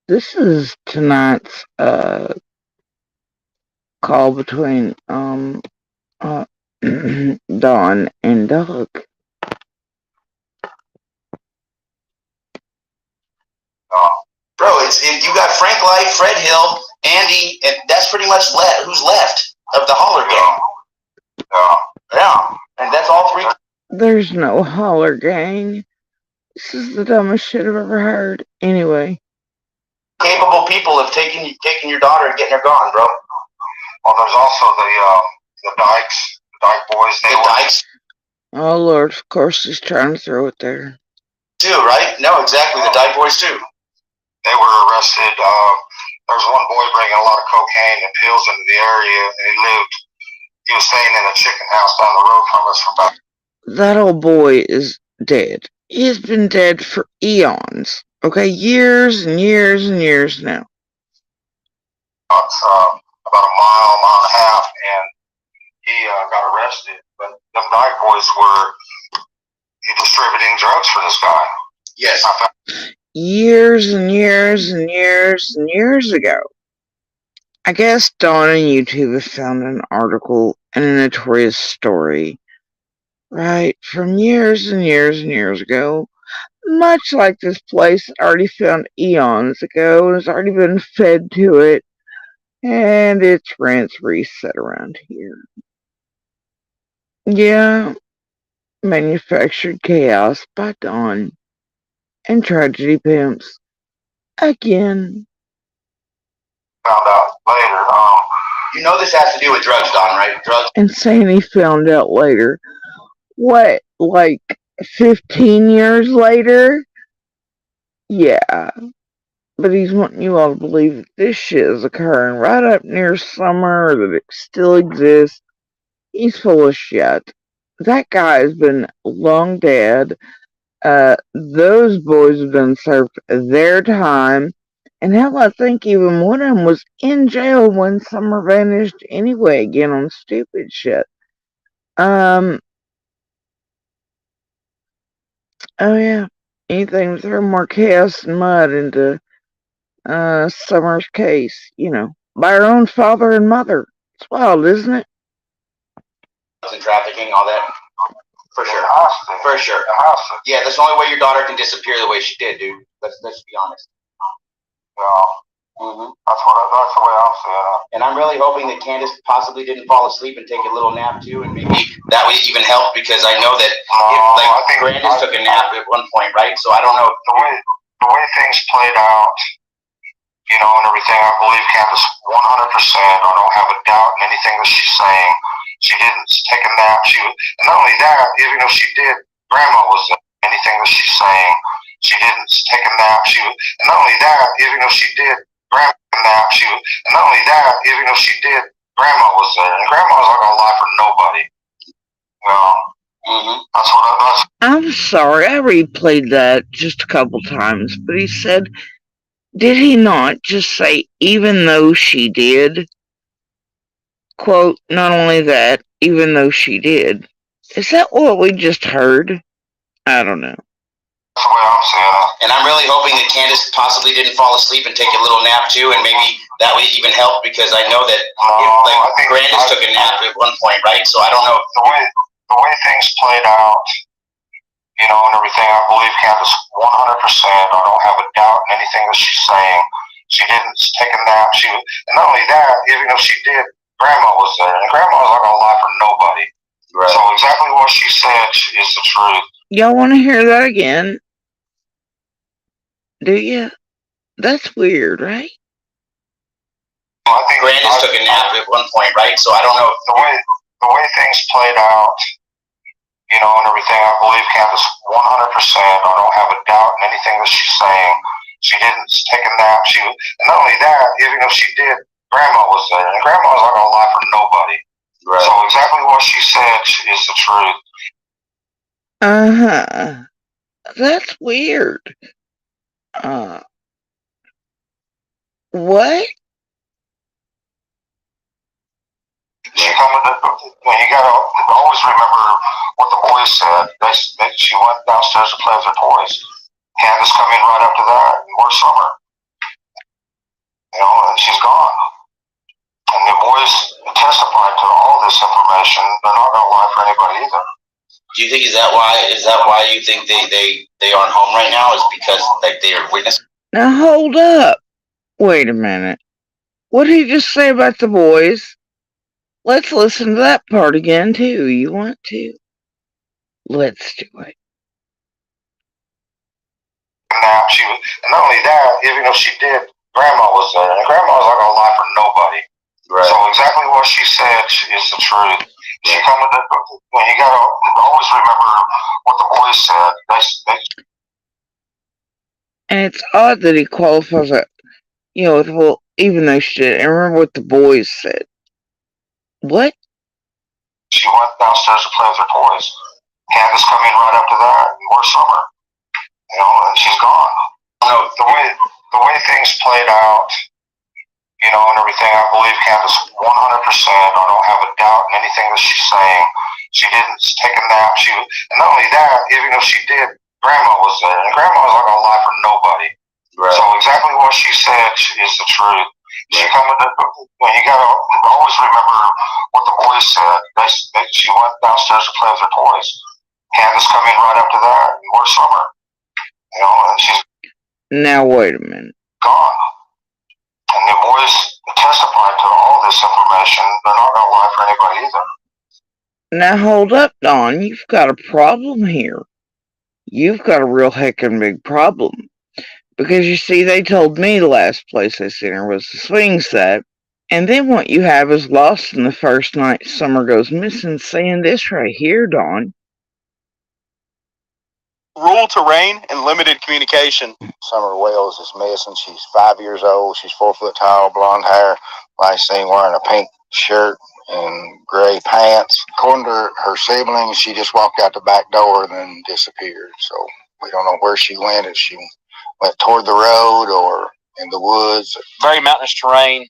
This is tonight's call between uh Don and Doug. Bro, you got Frank Light, Fred Hill, Andy, and that's pretty much who's left of the Holler gang. Yeah, and that's all three There's no holler gang. This is the dumbest shit I've ever heard. Anyway, capable people of taking your daughter and getting her gone, bro. Well, there's also the Dykes, the Dyke boys. The Dykes oh Lord, of course he's trying to throw it there. too, right? No, exactly, the Dyke boys too. They were arrested. There was one boy bringing a lot of cocaine and pills into the area, and he was staying in a chicken house down the road from us for about. That old boy is dead. He's been dead for eons. Okay, years and years and years now. About a mile and a half, and he got arrested. But them Dyke boys were distributing drugs for this guy. Yes. Years and years and years and years ago. I guess Dawn on YouTube have found an article and a notorious story, right, from years and years and years ago, much like this place already found eons ago and has already been fed to it, and its rents reset around here. Yeah, manufactured chaos by Dawn and Tragedy Pimps again. Found out later. You know this has to do with drugs, Don, right? Drugs. And saying he found out later. What, like 15 years later? Yeah. But he's wanting you all to believe that this shit is occurring right up near summer, or that it still exists. He's full of shit. That guy has been long dead. Those boys have been served their time. And hell, I think even one of them was in jail when Summer vanished anyway, again on stupid shit. Oh yeah, anything to throw more chaos and mud into Summer's case, by her own father and mother. It's wild, isn't it? And trafficking, all that. For sure. For sure. Yeah, that's the only way your daughter can disappear the way she did, dude. Let's be honest. Yeah. That's the way I'm seeing it. And I'm really hoping that Candus possibly didn't fall asleep and take a little nap too, and maybe that would even help, because I know that I think Brandis took a nap at one point, right? So I don't know the way things played out, and everything. I believe Candus 100%. I don't have a doubt in anything that she's saying. She didn't take a nap. And not only that, even if she did, Grandma was there. Anything that she's saying, she didn't take a nap. And not only that, even if she did, Grandma nap. And not only that, even if she did, Grandma was there, and Grandma's not gonna lie for nobody. That's what I. I'm sorry, I replayed that just a couple times, but he said, did he not just say, even though she did? Quote, not only that, even though she did. Is that what we just heard? I don't know. That's the way I'm seeing it. And I'm really hoping that Candus possibly didn't fall asleep and take a little nap too, and maybe that would even help, because I know that Brandis took a nap at one point, right? So I don't know the way things played out, and everything. I believe Candus 100%. I don't have a doubt in anything that she's saying. She didn't take a nap. And not only that, even if she did, Grandma was there, and Grandma's not gonna lie for nobody. Right. So exactly what she said is the truth. Y'all want to hear that again? Do you? That's weird, right? I think Brandis took a nap at one point, right? So I don't know the way things played out, and everything. I believe Candus 100%. I don't have a doubt in anything that she's saying. She didn't take a nap. And not only that, even if she did, Grandma was there, and Grandma's not gonna lie for nobody. Right. So exactly what she said is the truth. That's weird. What? You gotta always remember what the boys said. She went downstairs to play with her toys. Candus come in right after that, and more Summer. information. They're not going to lie for anybody either. Do you think is that why you think they aren't home right now? Is because like they are witness? Now hold up. Wait a minute. What did he just say about the boys? Let's listen to that part again too. You want to? Let's do it. Now and not only that, even though she did, Grandma was there, and Grandma's not gonna lie for nobody. Right. So exactly what she said is the truth. She coming to, you gotta always remember what the boys said. And it's odd that he qualifies it, with, well, even though she did. And remember what the boys said. What? She went downstairs to play with her toys. Candus come in right after that, and more summer. And she's gone. The way things played out, and everything, I believe Candus 100%. I don't have a doubt in anything that she's saying. She didn't take a nap. And not only that, even though she did, Grandma was there, and Grandma's not gonna lie for nobody. Right. So exactly what she said is the truth. She coming to, you gotta always remember what the boys said. She went downstairs to play with her toys. Candus come in right after that, and more summer. And she's now wait a minute. Gone. And the boys testified to all this information. They're not gonna lie for anybody either. Now hold up, Don. You've got a problem here. You've got a real heckin' big problem. Because you see, they told me the last place they seen her was the swing set. And then what you have is lost in the first night Summer goes missing, saying this right here, Dawn. Rural terrain and limited communication. Summer Wells is missing. She's 5 years old. She's 4 foot tall, blonde hair. Last seen wearing a pink shirt and gray pants. According to her siblings, she just walked out the back door and then disappeared. So we don't know where she went. If she went toward the road or in the woods. Very mountainous terrain,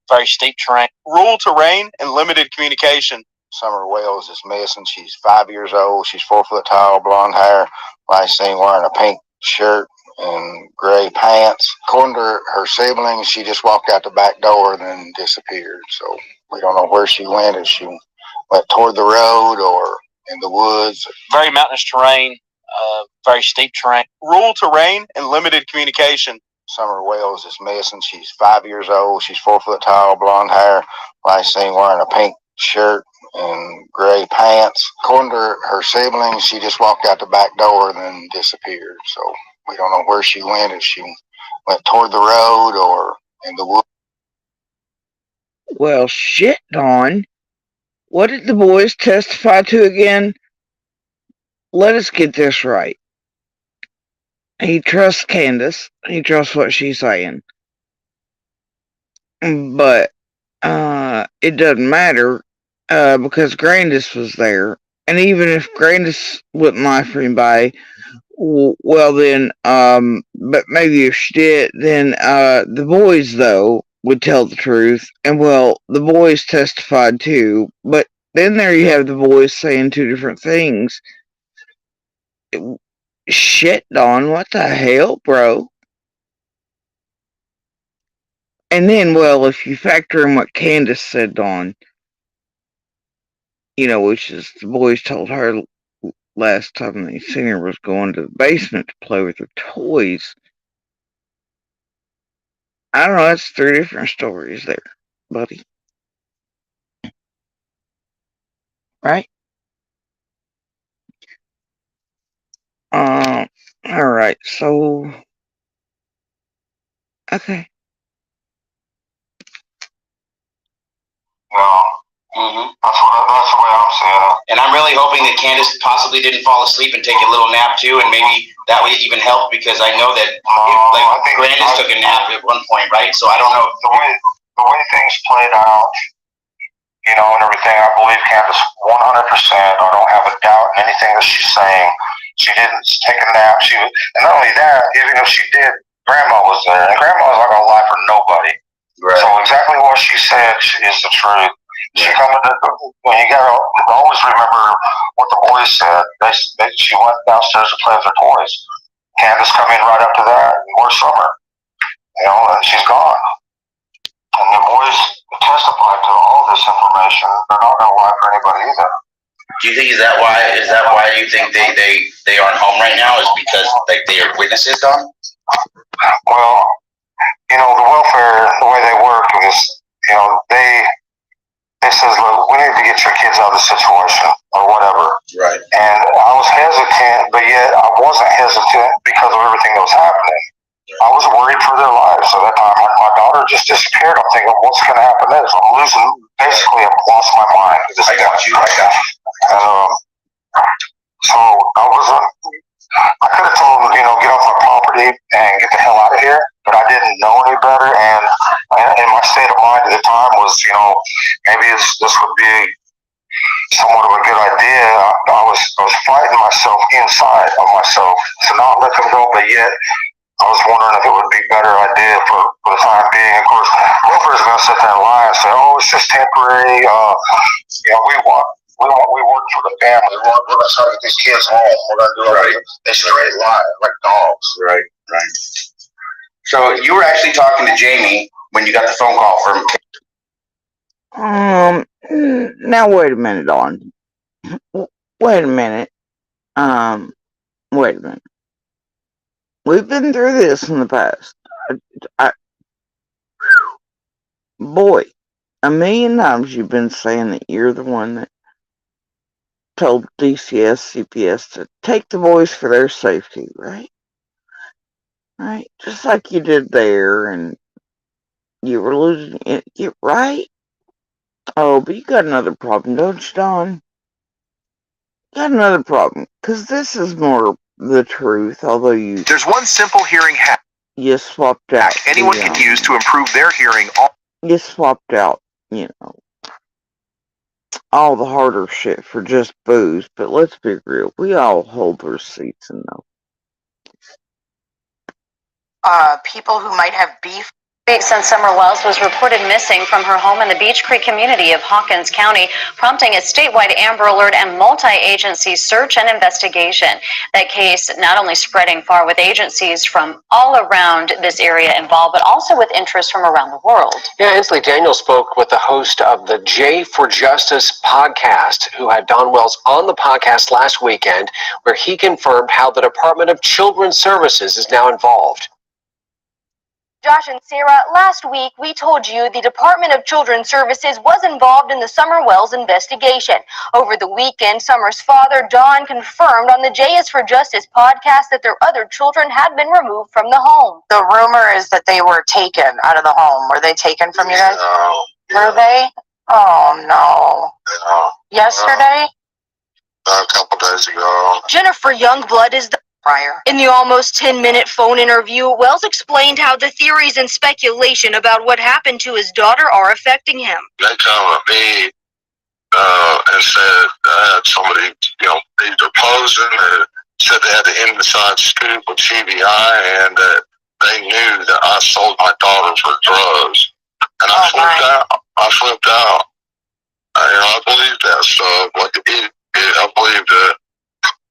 very steep terrain. Rural terrain and limited communication. Summer Wells is missing. She's 5 years old. She's 4 foot tall, blonde hair. Last seen wearing a pink shirt and gray pants. According to her siblings, she just walked out the back door and then disappeared. So we don't know where she went. If she went toward the road or in the woods. Very mountainous terrain, very steep terrain. Rural terrain and limited communication. Summer Wells is missing. She's 5 years old. She's 4 foot tall, blonde hair. Last seen wearing a pink shirt and gray pants. According to her siblings, she just walked out the back door and then disappeared. So we don't know where she went. If she went toward the road or in the woods. Well, shit, Dawn. What did the boys testify to again? Let us get this right. He trusts Candus. He trusts what she's saying. But it doesn't matter because Grandis was there. And even if Grandis wouldn't lie for anybody, well then, but maybe if she did, then the boys, though, would tell the truth. And, well, the boys testified too. But then there you have the boys saying two different things. Shit, Dawn, what the hell, bro? And then, well, if you factor in what Candus said, Dawn, which is the boys told her last time they seen her was going to the basement to play with her toys. I don't know, that's 3 different stories there, buddy. Right? Alright, so... Okay. Well, that's the way I'm seeing it. And I'm really hoping that Candus possibly didn't fall asleep and take a little nap too, and maybe that would even help because I know that Grandis took a nap at one point, right? So I don't know the way things played out, and everything. I believe Candus 100%. I don't have a doubt in anything that she's saying. She didn't take a nap. And not only that, even if she did, Grandma was there, and Grandma's not gonna lie for nobody. Right. So exactly what she said is the truth. She coming to, you gotta always remember what the boys said. She went downstairs to play with her toys. Candus come in right after that, and more summer. And she's gone. And the boys testified to all this information. They're not going to lie for anybody either. Do you think is that why you think they aren't home right now? Is because like they are witnesses, Don? Well, the welfare, the way they work is, they says, look, we need to get your kids out of the situation or whatever. Right. And I was hesitant, but yet I wasn't hesitant because of everything that was happening. I was worried for their lives at that time. My daughter just disappeared. I'm thinking, what's going to happen next? I'm losing. Basically, I've lost my mind. I got you. And so I wasn't. I could have told them, get off my property and get the hell out of here, but I didn't know any better. And my state of mind at the time was, maybe this would be somewhat of a good idea. I was fighting myself inside of myself to not let them go, but yet I was wondering if it would be a better idea for the time being. Of course, welfare is going to sit there and lie and say, "Oh, it's just temporary." We work for the family. We're going to try to get these kids home. We're going to do everything. They straight lie like dogs. Right. So you were actually talking to Jamie when you got the phone call from. Now wait a minute, Dawn. Wait a minute. Wait a minute. We've been through this in the past. Boy, a million times you've been saying that you're the one that told DCS, CPS to take the boys for their safety, right? Right? Just like you did there, and you were losing it, right? Oh, but you got another problem, don't you, Don? Got another problem, because this is more the truth, although There's one simple hearing hack you swapped out. anyone can use to improve their hearing. You swapped out, all the harder shit for just booze, but let's be real, we all hold receipts and know. People who might have beef. Since Summer Wells was reported missing from her home in the Beech Creek community of Hawkins County, prompting a statewide Amber Alert and multi-agency search and investigation. That case not only spreading far with agencies from all around this area involved, but also with interest from around the world. Yeah, Inslee Daniel spoke with the host of the J for Justice podcast, who had Don Wells on the podcast last weekend, where he confirmed how the Department of Children's Services is now involved. Josh and Sarah, last week we told you the Department of Children's Services was involved in the Summer Wells investigation. Over the weekend, Summer's father, Don, confirmed on the J is for Justice podcast that their other children had been removed from the home. The rumor is that they were taken out of the home. Were they taken from you guys? Were they? Oh, no. Yesterday? A couple days ago. Jennifer Youngblood is the Prior. In the almost 10-minute phone interview, Wells explained how the theories and speculation about what happened to his daughter are affecting him. They come to me and said I had somebody, either posing or said they had the inside scoop with CBI and that they knew that I sold my daughter for drugs. And I flipped out. I believed that stuff. I believed it.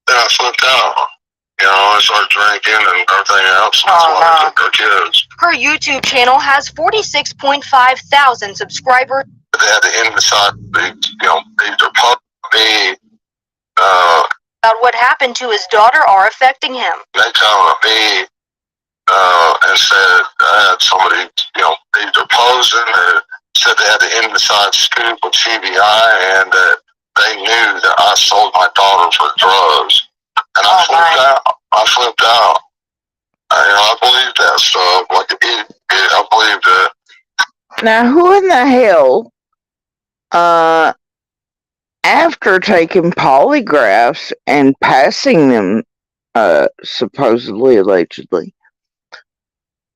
Then I flipped out. I started drinking and everything else. That's why I took our kids. Her YouTube channel has 46.5 thousand subscribers. They had the inside, either pub me. About what happened to his daughter are affecting him. They come to me and said I had somebody, either posing or said they had the inside scoop with CBI and that they knew that I sold my daughter for drugs. And I flipped out. I believed that stuff. I believed it. Now, who in the hell, after taking polygraphs and passing them, supposedly, allegedly,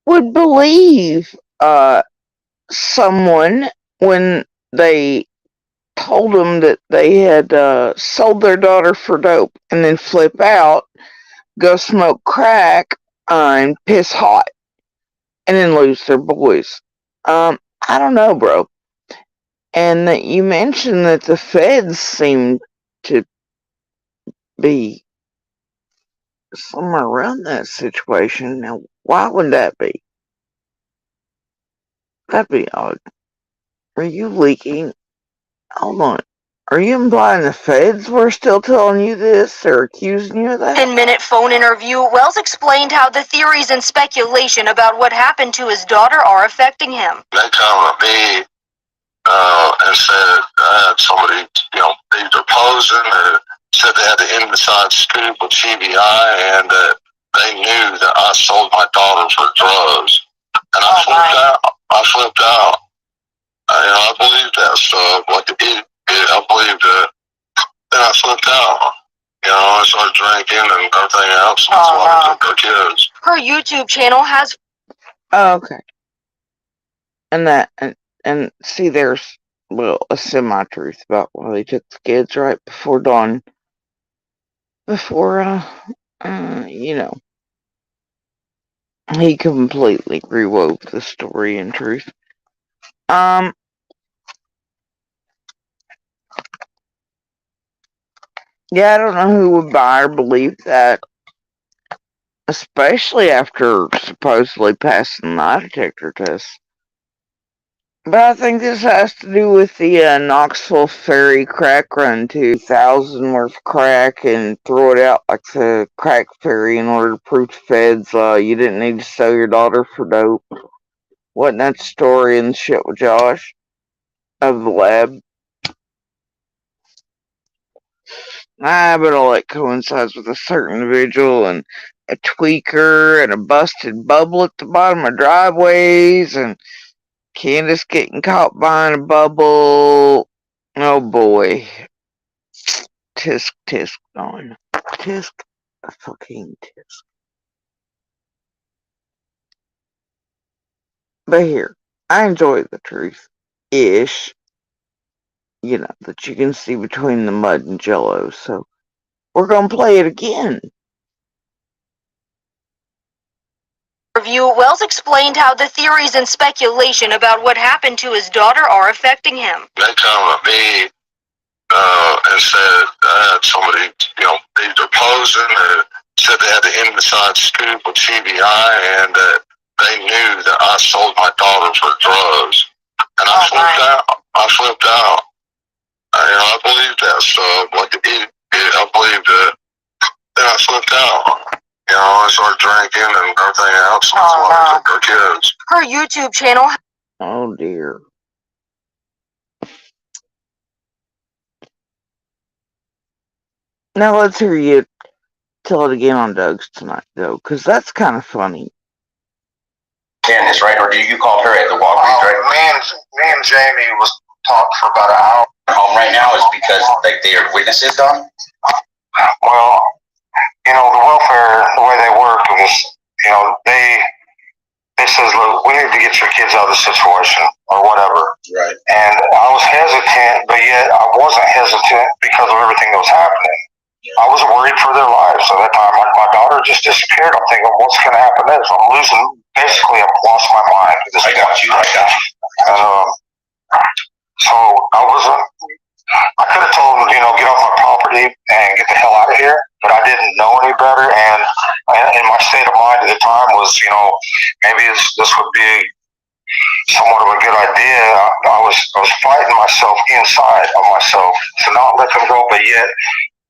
would believe, someone when they told them that they had sold their daughter for dope and then flip out, go smoke crack, and piss hot, and then lose their boys? I don't know, bro. And that you mentioned that the feds seem to be somewhere around that situation. Now, why would that be? That'd be odd. Are you leaking? Hold on. Are you implying the feds were still telling you this or accusing you of that? 10-minute phone interview, Wells explained how the theories and speculation about what happened to his daughter are affecting him. They come to me and said somebody, either posing or said they had the inside scoop with GBI and that they knew that I sold my daughter for drugs. And I flipped out. I believed that stuff. I believed it. Then I flipped out. I started drinking and everything else. That's why I took her kids. Her YouTube channel has. Oh, okay. And see, there's a semi-truth about why they took the kids right before dawn. Before he completely rewove the story in truth. Yeah, I don't know who would buy or believe that, especially after supposedly passing the lie detector test. But I think this has to do with the Knoxville Ferry crack run, 2,000 worth of crack and throw it out like the crack ferry in order to prove to feds you didn't need to sell your daughter for dope. Wasn't that the story in the shit with Josh of the lab? But all that coincides with a certain individual and a tweaker and a busted bubble at the bottom of driveways and Candus getting caught buying a bubble. Oh boy. Tisk tisk on. Tisk fucking tisk. But here, I enjoy the truth. Ish. That you can see between the mud and jello, so we're gonna play it again. Review, Wells explained how the theories and speculation about what happened to his daughter are affecting him. They come to me and said somebody, either posing or said they had the inside scoop with GBI and that they knew that I sold my daughter for drugs. And I flipped out. I believed that stuff. I believed it. Then I flipped out. I started drinking and everything else. That's why I took her kids. Her YouTube channel. Oh dear. Now let's hear you tell it again on Doug's tonight, though, because that's kind of funny. Candus, right? Or you called her at the Walgreens, right? Me and Jamie was talking for about an hour. Home right now is because they are witnesses, Don? Well, the welfare, the way they work is, they says, look, we need to get your kids out of the situation or whatever. Right. And I was hesitant, but yet I wasn't hesitant because of everything that was happening. I was worried for their lives. So at that time, my daughter just disappeared. I'm thinking, what's going to happen next? I'm losing. Basically, I've lost my mind. I got you. And so I could have told them, get off my property and get the hell out of here, but I didn't know any better. And in my state of mind at the time was, maybe this would be somewhat of a good idea. I was fighting myself inside of myself to not let them go, but yet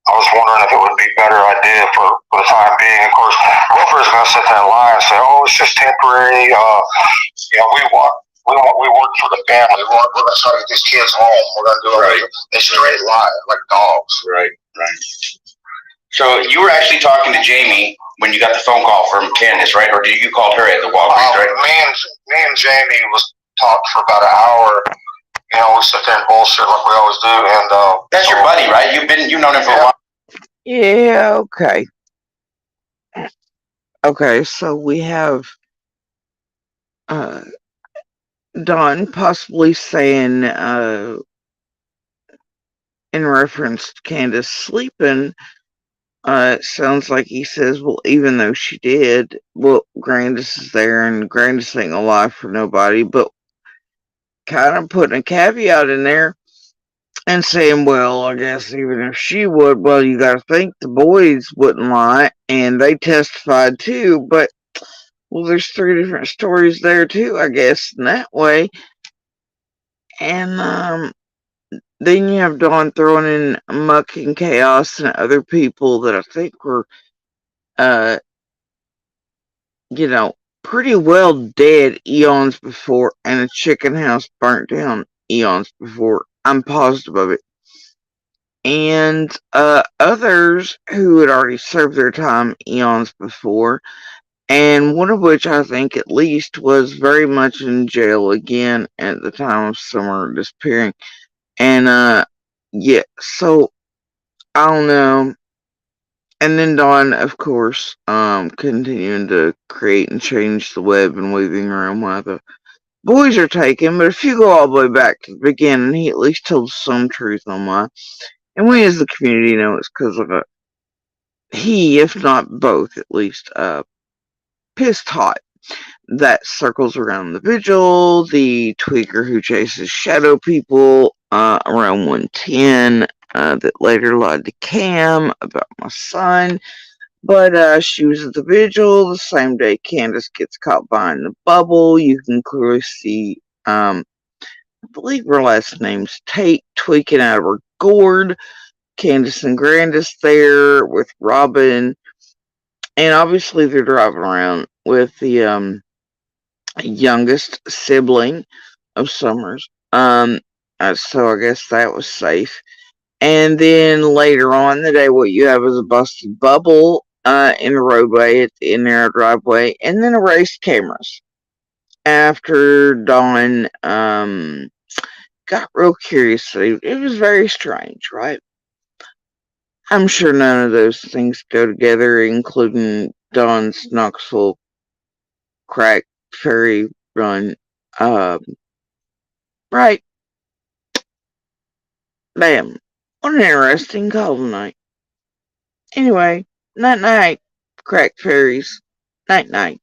I was wondering if it would be a better idea for the time being. Of course, welfare is going to sit there and lie and say, "Oh, it's just temporary." We work for the family. We're going to try to get these kids home. We're going to do it. They straight lie like dogs. Right. So you were actually talking to Jamie when you got the phone call from Candus, right? Or you called her at the Walgreens, right? Me and Jamie was talking for about an hour. We sit there and bullshit like we always do. And that's your buddy, right? You've known him for a while. Yeah. Okay. Okay. So we have Don possibly saying in reference to Candus sleeping. It sounds like he says, well, even though she did, well, Grandis is there and Grandis ain't gonna lie for nobody, but kind of putting a caveat in there and saying, well, I guess even if she would, well, you gotta think the boys wouldn't lie, and they testified too, but Well, there's 3 different stories there too, I guess, in that way. And then you have Dawn throwing in muck and chaos and other people that I think were, uh, pretty well dead eons before, and a chicken house burnt down eons before. I'm positive of it. And others who had already served their time eons before, and one of which I think at least was very much in jail again at the time of Summer disappearing. And yeah, so I don't know. And then Dawn, of course, continuing to create and change the web and weaving around while the boys are taken. But if you go all the way back to the beginning, he at least told some truth on why. And we as the community know it's because of he, if not both, at least, pissed hot that circles around the vigil, the tweaker who chases shadow people around 110, that later lied to Cam about my son. But she was at the vigil the same day Candus gets caught behind the bubble. You can clearly see, I believe her last name's Tate, tweaking out of her gourd. Candus and Grandis there with Robin. And obviously they're driving around with the youngest sibling of Summers. So I guess that was safe. And then later on the day, what you have is a busted bubble in the roadway at the narrow driveway, and then erased cameras. After Dawn got real curious, it was very strange, right? I'm sure none of those things go together, including Dawn's Knoxville crack ferry run. Right. Bam. What an interesting call tonight. Anyway, night night, crack fairies. Night night.